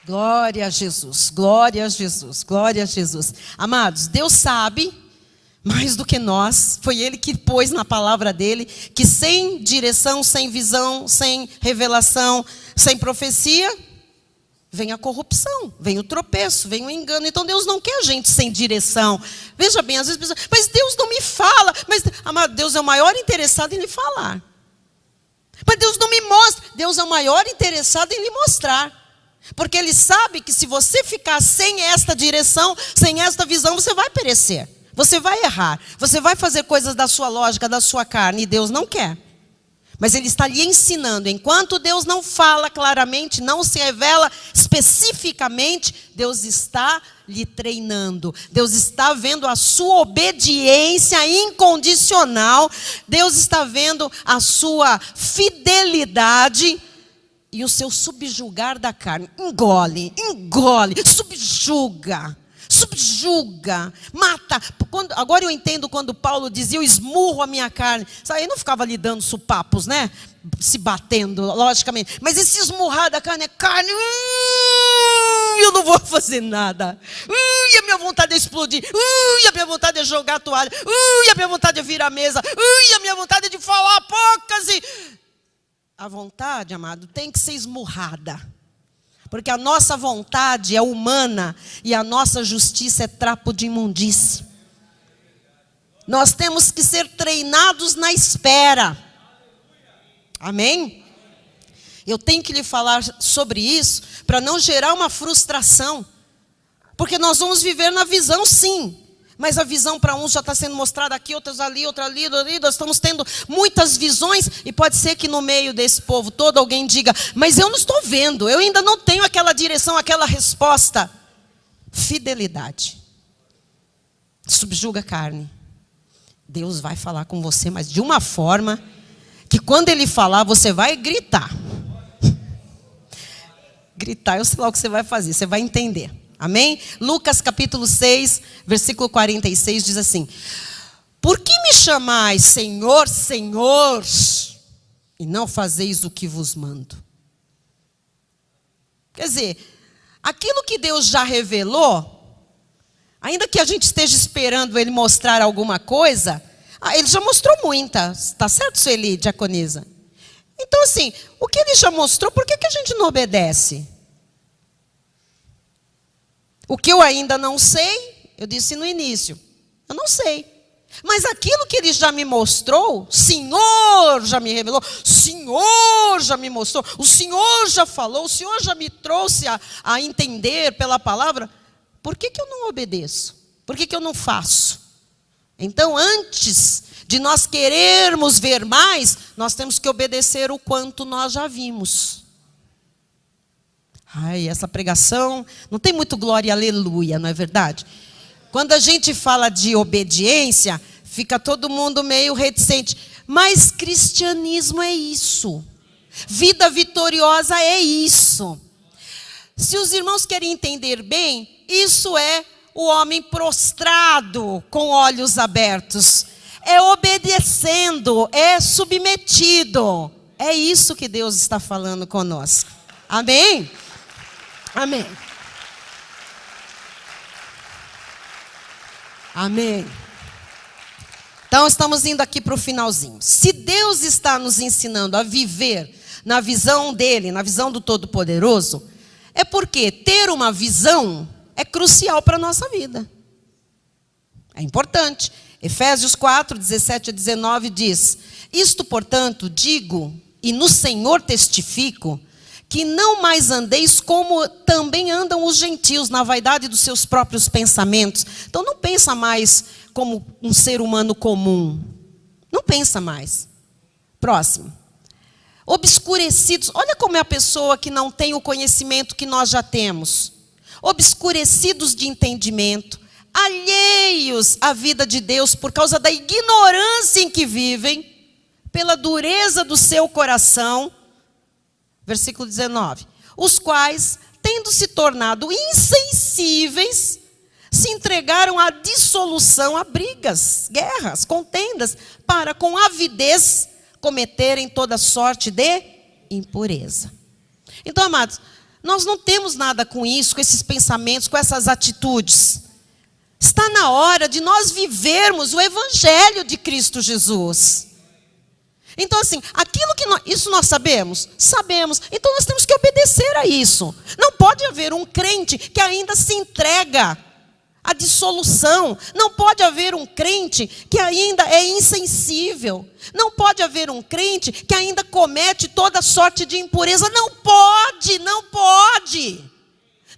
Glória a Jesus, glória a Jesus, glória a Jesus. Amados, Deus sabe mais do que nós. Foi Ele que pôs na palavra dEle que sem direção, sem visão, sem revelação, sem profecia, vem a corrupção, vem o tropeço, vem o engano. Então Deus não quer a gente sem direção. Veja bem, às vezes as pessoas, mas Deus não me fala. Mas, amado, Deus é o maior interessado em lhe falar. Mas Deus não me mostra. Deus é o maior interessado em lhe mostrar. Porque Ele sabe que se você ficar sem esta direção, sem esta visão, você vai perecer. Você vai errar. Você vai fazer coisas da sua lógica, da sua carne. E Deus não quer. Mas Ele está lhe ensinando. Enquanto Deus não fala claramente, não se revela especificamente, Deus está lhe treinando. Deus está vendo a sua obediência incondicional. Deus está vendo a sua fidelidade e o seu subjugar da carne. Engole, subjuga, mata. Agora eu entendo quando Paulo dizia: eu esmurro a minha carne. Sabe, ele não ficava lhe dando supapos, né? Se batendo, logicamente. Mas esse esmurrar da carne é carne. Eu não vou fazer nada. A minha vontade é explodir. A minha vontade é jogar a toalha. A minha vontade é virar a mesa. A minha vontade é de falar poucas e... A vontade, amado, tem que ser esmurrada. Porque a nossa vontade é humana e a nossa justiça é trapo de imundície. Nós temos que ser treinados na espera. Amém? Eu tenho que lhe falar sobre isso para não gerar uma frustração. Porque nós vamos viver na visão, sim. Mas a visão para uns já está sendo mostrada aqui, outras ali, outra ali. Nós estamos tendo muitas visões. E pode ser que no meio desse povo todo alguém diga: mas eu não estou vendo, eu ainda não tenho aquela direção, aquela resposta. Fidelidade. Subjuga a carne. Deus vai falar com você, mas de uma forma que quando Ele falar, você vai gritar. Gritar, eu sei lá o que você vai fazer, você vai entender. Amém? Lucas capítulo 6, versículo 46 diz assim: por que me chamais Senhor, Senhor, e não fazeis o que vos mando? Quer dizer, aquilo que Deus já revelou, ainda que a gente esteja esperando Ele mostrar alguma coisa, Ele já mostrou muita. Está certo, Sueli, diaconisa? Então assim, o que Ele já mostrou, por que a gente não obedece? O que eu ainda não sei, eu disse no início, eu não sei. Mas aquilo que Ele já me mostrou, o Senhor já me revelou, o Senhor já me mostrou, o Senhor já falou, o Senhor já me trouxe a entender pela palavra. Por que eu não obedeço? Por que eu não faço? Então, antes de nós querermos ver mais, nós temos que obedecer o quanto nós já vimos. Ai, essa pregação não tem muito glória e aleluia, não é verdade? Quando a gente fala de obediência, fica todo mundo meio reticente. Mas cristianismo é isso. Vida vitoriosa é isso. Se os irmãos querem entender bem, isso é o homem prostrado com olhos abertos. É obedecendo, é submetido. É isso que Deus está falando conosco. Amém? Amém. Amém. Então estamos indo aqui para o finalzinho. Se Deus está nos ensinando a viver na visão dele, na visão do Todo-Poderoso, é porque ter uma visão é crucial para a nossa vida. É importante. Efésios 4, 17 a 19 diz: isto, portanto, digo e no Senhor testifico, que não mais andeis como também andam os gentios, na vaidade dos seus próprios pensamentos. Então não pensa mais como um ser humano comum. Não pensa mais. Próximo. Obscurecidos. Olha como é a pessoa que não tem o conhecimento que nós já temos. Obscurecidos de entendimento, alheios à vida de Deus por causa da ignorância em que vivem, pela dureza do seu coração. Versículo 19. Os quais, tendo se tornado insensíveis, se entregaram à dissolução, a brigas, guerras, contendas, para com avidez cometerem toda sorte de impureza. Então, amados, nós não temos nada com isso, com esses pensamentos, com essas atitudes. Está na hora de nós vivermos o Evangelho de Cristo Jesus. Então assim, aquilo que isso nós sabemos? Sabemos. Então nós temos que obedecer a isso. Não pode haver um crente que ainda se entrega a dissolução. Não pode haver um crente que ainda é insensível. Não pode haver um crente que ainda comete toda sorte de impureza. Não pode, não pode.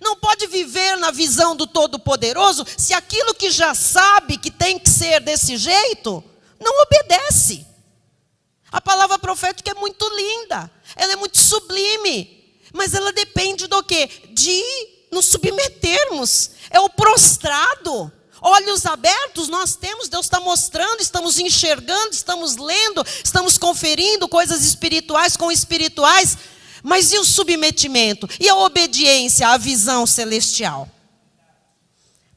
Não pode viver na visão do Todo-Poderoso se aquilo que já sabe que tem que ser desse jeito, não obedece. A palavra profética é muito linda, ela é muito sublime, mas ela depende do quê? De nos submetermos. É o prostrado, olhos abertos nós temos, Deus está mostrando, estamos enxergando, estamos lendo, estamos conferindo coisas espirituais com espirituais. Mas e o submetimento? E a obediência à visão celestial?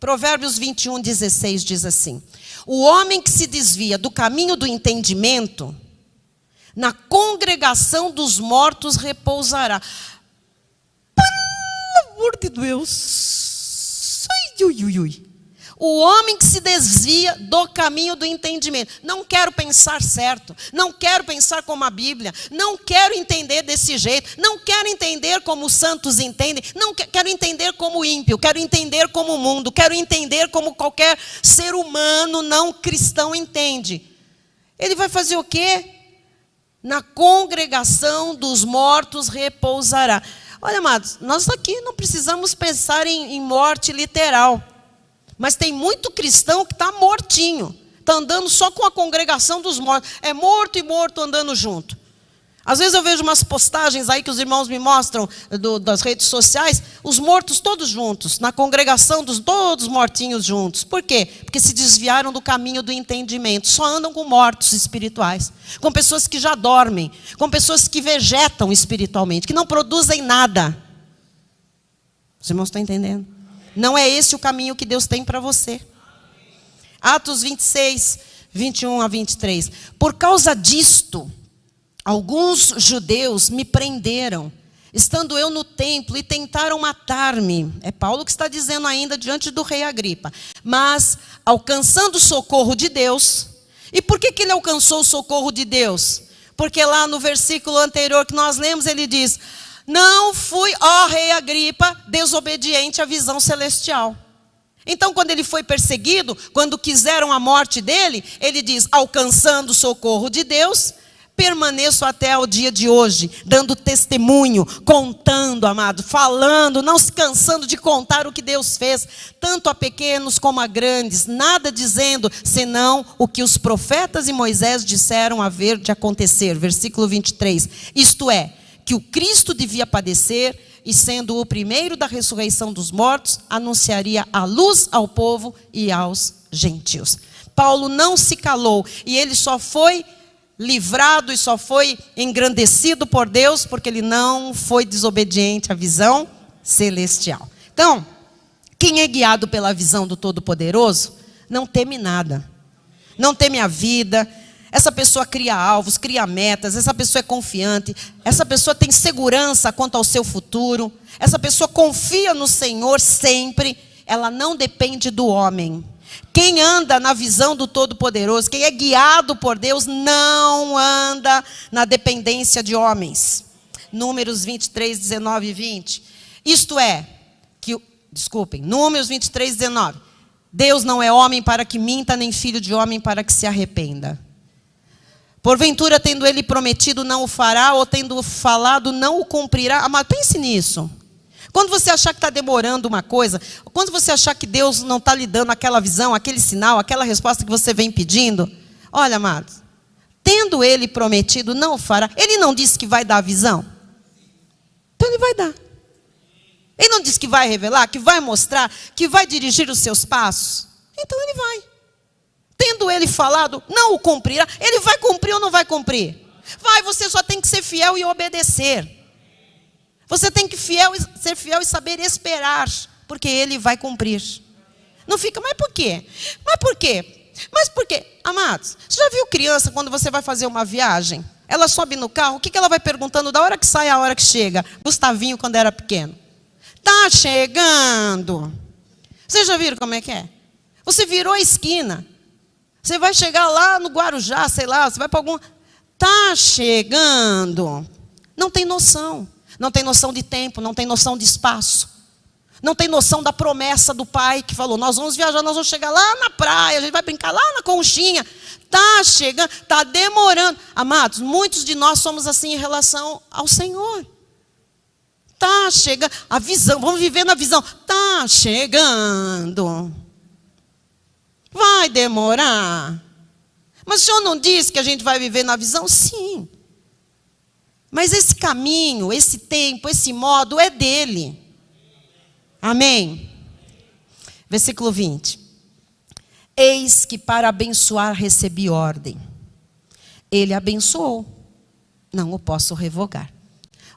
Provérbios 21:16 diz assim: o homem que se desvia do caminho do entendimento, na congregação dos mortos repousará. Pelo amor de Deus. Ui, ui, ui, ui. O homem que se desvia do caminho do entendimento. Não quero pensar certo. Não quero pensar como a Bíblia. Não quero entender desse jeito. Não quero entender como os santos entendem. Não quero entender como o ímpio. Quero entender como o mundo. Quero entender como qualquer ser humano não cristão entende. Ele vai fazer o quê? Na congregação dos mortos repousará. Olha, amados, nós aqui não precisamos pensar em morte literal. Mas tem muito cristão que está mortinho. Está andando só com a congregação dos mortos. É morto e morto andando junto. Às vezes eu vejo umas postagens aí que os irmãos me mostram das redes sociais. Os mortos todos juntos. Na congregação dos todos mortinhos juntos. Por quê? Porque se desviaram do caminho do entendimento. Só andam com mortos espirituais. Com pessoas que já dormem. Com pessoas que vegetam espiritualmente. Que não produzem nada. Os irmãos estão entendendo? Não é esse o caminho que Deus tem para você. Atos 26, 21 a 23. Por causa disto, alguns judeus me prenderam, estando eu no templo, e tentaram matar-me. É Paulo que está dizendo ainda diante do rei Agripa. Mas, alcançando o socorro de Deus. E por que ele alcançou o socorro de Deus? Porque lá no versículo anterior que nós lemos, ele diz: não fui, ó rei Agripa, desobediente à visão celestial. Então, quando ele foi perseguido, quando quiseram a morte dele, ele diz: alcançando o socorro de Deus, permaneço até o dia de hoje, dando testemunho, contando, amado, falando, não se cansando de contar o que Deus fez, tanto a pequenos como a grandes, nada dizendo, senão o que os profetas e Moisés disseram haver de acontecer. Versículo 23, isto é, que o Cristo devia padecer e, sendo o primeiro da ressurreição dos mortos, anunciaria a luz ao povo e aos gentios. Paulo não se calou e ele só foi livrado e só foi engrandecido por Deus porque ele não foi desobediente à visão celestial. Então, quem é guiado pela visão do Todo-Poderoso não teme nada, não teme a vida. Essa pessoa cria alvos, cria metas, essa pessoa é confiante, essa pessoa tem segurança quanto ao seu futuro, essa pessoa confia no Senhor sempre, ela não depende do homem. Quem anda na visão do Todo-Poderoso, quem é guiado por Deus, não anda na dependência de homens. Números 23, 19 e 20. Isto é, Números 23, 19. Deus não é homem para que minta, nem filho de homem para que se arrependa. Porventura, tendo ele prometido, não o fará, ou tendo falado, não o cumprirá. Mas pense nisso. Quando você achar que está demorando uma coisa, quando você achar que Deus não está lhe dando aquela visão, aquele sinal, aquela resposta que você vem pedindo, olha, amados, tendo ele prometido, não o fará. Ele não disse que vai dar a visão? Então ele vai dar. Ele não disse que vai revelar, que vai mostrar, que vai dirigir os seus passos? Então ele vai. Tendo ele falado, não o cumprirá. Ele vai cumprir ou não vai cumprir? Vai, você só tem que ser fiel e obedecer. Você tem que ser fiel e saber esperar, porque ele vai cumprir. Não fica, mas por quê? Mas por quê? Mas por quê? Amados, você já viu criança quando você vai fazer uma viagem? Ela sobe no carro, o que ela vai perguntando da hora que sai à hora que chega? Gustavinho, quando era pequeno. Tá chegando. Vocês já viram como é que é? Você virou a esquina. Você vai chegar lá no Guarujá, sei lá, você vai para algum... Tá chegando. Não tem noção. Não tem noção de tempo, não tem noção de espaço. Não tem noção da promessa do pai que falou: nós vamos viajar, nós vamos chegar lá na praia, a gente vai brincar lá na conchinha. Está chegando, está demorando. Amados, muitos de nós somos assim em relação ao Senhor. Está chegando, a visão, vamos viver na visão. Está chegando. Vai demorar. Mas o Senhor não disse que a gente vai viver na visão? Sim. Mas esse caminho, esse tempo, esse modo é dele. Amém? Versículo 20. Eis que para abençoar recebi ordem. Ele abençoou. Não o posso revogar.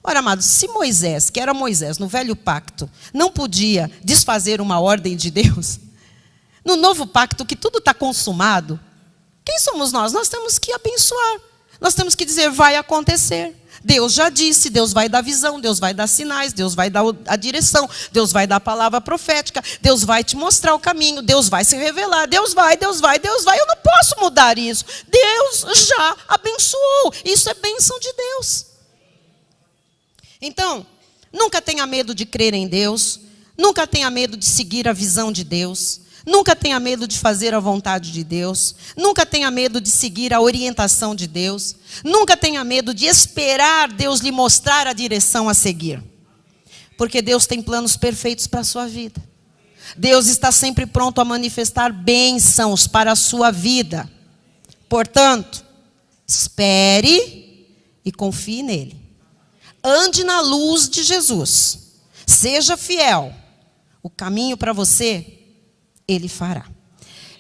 Ora, amados, se Moisés, que era Moisés no velho pacto, não podia desfazer uma ordem de Deus, no novo pacto que tudo está consumado, quem somos nós? Nós temos que abençoar. Nós temos que dizer: vai acontecer. Deus já disse, Deus vai dar visão, Deus vai dar sinais, Deus vai dar a direção, Deus vai dar a palavra profética, Deus vai te mostrar o caminho, Deus vai se revelar, Deus vai, Deus vai, Deus vai. Eu não posso mudar isso. Deus já abençoou. Isso é bênção de Deus. Então, nunca tenha medo de crer em Deus, nunca tenha medo de seguir a visão de Deus, nunca tenha medo de fazer a vontade de Deus, nunca tenha medo de seguir a orientação de Deus, nunca tenha medo de esperar Deus lhe mostrar a direção a seguir. Porque Deus tem planos perfeitos para a sua vida. Deus está sempre pronto a manifestar bênçãos para a sua vida. Portanto, espere e confie nele. Ande na luz de Jesus. Seja fiel. O caminho para você, Ele fará.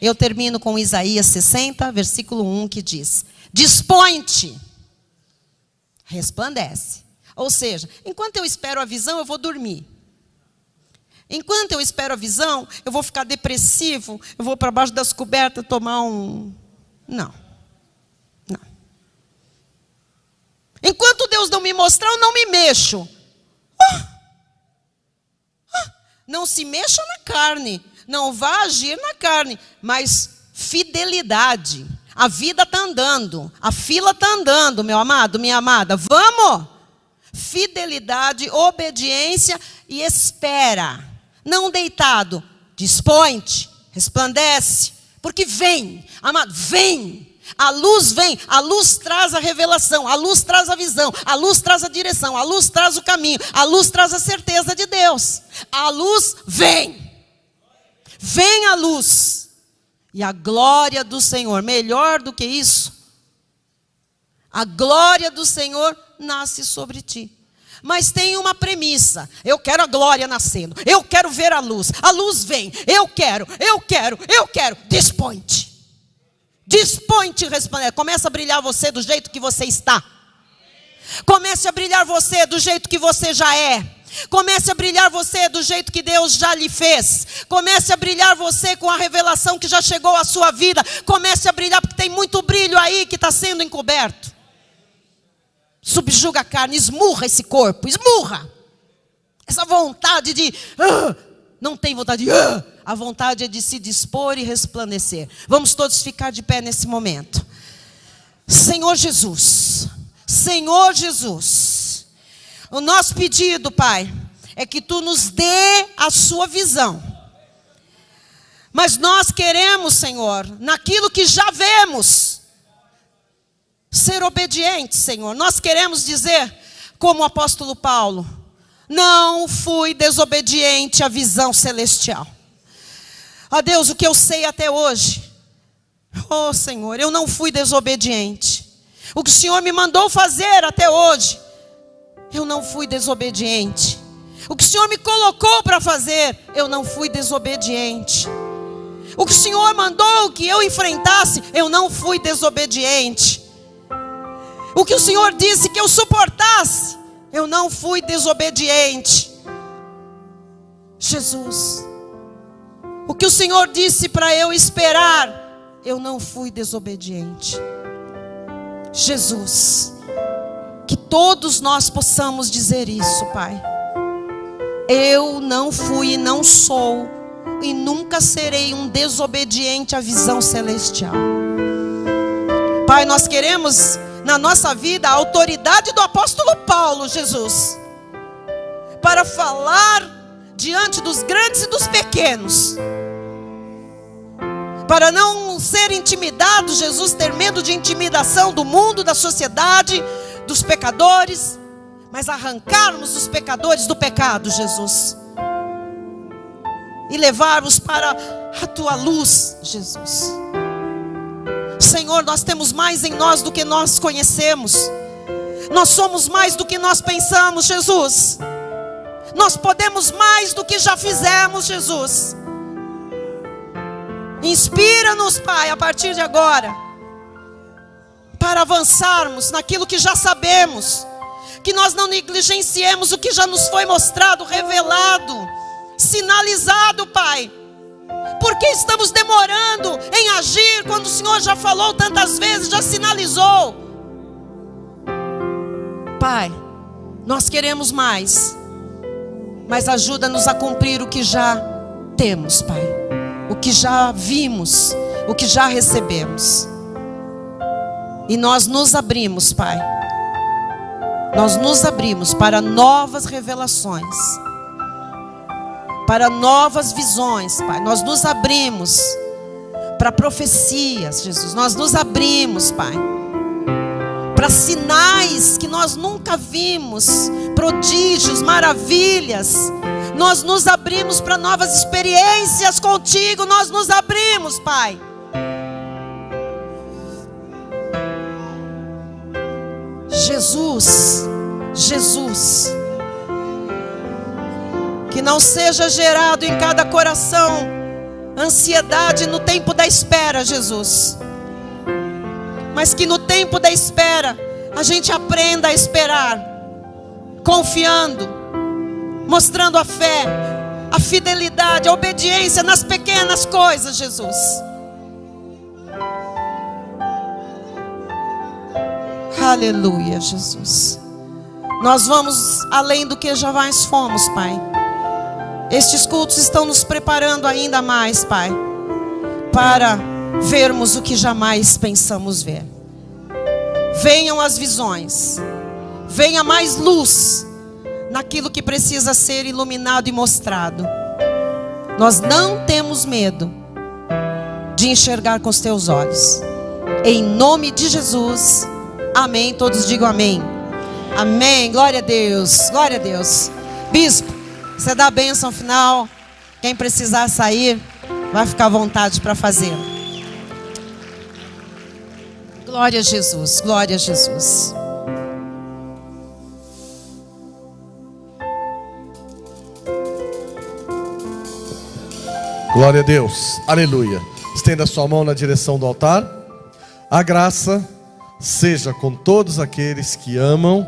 Eu termino com Isaías 60, versículo 1, que diz: dispõe-te, resplandece. Ou seja, enquanto eu espero a visão, eu vou dormir. Enquanto eu espero a visão, eu vou ficar depressivo, eu vou para baixo das cobertas tomar um... Não. Enquanto Deus não me mostrar, eu não me mexo. Não se mexa na carne. Não vá agir na carne. Mas fidelidade. A vida está andando. A fila está andando, meu amado, minha amada. Vamos! Fidelidade, obediência e espera. Não deitado. Dispõe-te, resplandece. Porque vem, amado, vem. A luz vem, a luz traz a revelação, a luz traz a visão, a luz traz a direção, a luz traz o caminho, a luz traz a certeza de Deus. A luz vem. Vem a luz. E a glória do Senhor, melhor do que isso, a glória do Senhor nasce sobre ti. Mas tem uma premissa: eu quero a glória nascendo, eu quero ver a luz vem, eu quero, dispõe-te. Dispõe-te, responder. Começa a brilhar você do jeito que você está. Comece a brilhar você do jeito que você já é. Comece a brilhar você do jeito que Deus já lhe fez. Comece a brilhar você com a revelação que já chegou à sua vida. Comece a brilhar, porque tem muito brilho aí que está sendo encoberto. Subjuga a carne, esmurra esse corpo, esmurra. Essa vontade de... não tem vontade de... A vontade é de se dispor e resplandecer. Vamos todos ficar de pé nesse momento. Senhor Jesus, Senhor Jesus, o nosso pedido, Pai, é que Tu nos dê a sua visão. Mas nós queremos, Senhor, naquilo que já vemos, ser obedientes, Senhor. Nós queremos dizer, como o apóstolo Paulo: não fui desobediente à visão celestial. Ó Deus, o que eu sei até hoje, oh Senhor, eu não fui desobediente. O que o Senhor me mandou fazer até hoje, eu não fui desobediente. O que o Senhor me colocou para fazer, eu não fui desobediente. O que o Senhor mandou que eu enfrentasse, eu não fui desobediente. O que o Senhor disse que eu suportasse, eu não fui desobediente. Jesus, o que o Senhor disse para eu esperar, eu não fui desobediente. Jesus, que todos nós possamos dizer isso, Pai. Eu não fui e não sou e nunca serei um desobediente à visão celestial. Pai, nós queremos na nossa vida a autoridade do apóstolo Paulo, Jesus, para falar diante dos grandes e dos pequenos. Para não ser intimidado, Jesus, ter medo de intimidação do mundo, da sociedade, dos pecadores, mas arrancarmos os pecadores do pecado, Jesus, e levar-os para a tua luz, Jesus. Senhor, nós temos mais em nós do que nós conhecemos. Nós somos mais do que nós pensamos, Jesus. Nós podemos mais do que já fizemos, Jesus. Inspira-nos, Pai, a partir de agora, para avançarmos naquilo que já sabemos, que nós não negligenciemos o que já nos foi mostrado, revelado, sinalizado, Pai. Porque estamos demorando em agir quando o Senhor já falou tantas vezes, já sinalizou? Pai, nós queremos mais, mas ajuda-nos a cumprir o que já temos, Pai, o que já vimos, o que já recebemos. E nós nos abrimos, Pai, nós nos abrimos para novas revelações, para novas visões, Pai. Nós nos abrimos para profecias, Jesus. Nós nos abrimos, Pai, para sinais que nós nunca vimos, prodígios, maravilhas. Nós nos abrimos para novas experiências contigo. Nós nos abrimos, Pai. Jesus, Jesus, que não seja gerado em cada coração ansiedade no tempo da espera, Jesus, mas que no tempo da espera a gente aprenda a esperar, confiando, mostrando a fé, a fidelidade, a obediência nas pequenas coisas, Jesus. Aleluia, Jesus. Nós vamos além do que jamais fomos, Pai. Estes cultos estão nos preparando ainda mais, Pai, para vermos o que jamais pensamos ver. Venham as visões, venha mais luz naquilo que precisa ser iluminado e mostrado. Nós não temos medo de enxergar com os teus olhos. Em nome de Jesus, amém. Todos digam amém. Amém, glória a Deus, glória a Deus. Bispo, você dá a bênção final. Quem precisar sair, vai ficar à vontade para fazer. Glória a Jesus, glória a Jesus.
Glória a Deus, aleluia. Estenda sua mão na direção do altar. A graça seja com todos aqueles que amam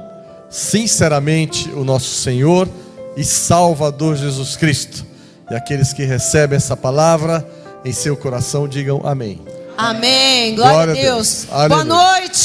sinceramente o nosso Senhor e Salvador Jesus Cristo. E aqueles que recebem essa palavra em seu coração, digam amém.
Amém, glória a Deus. Boa noite.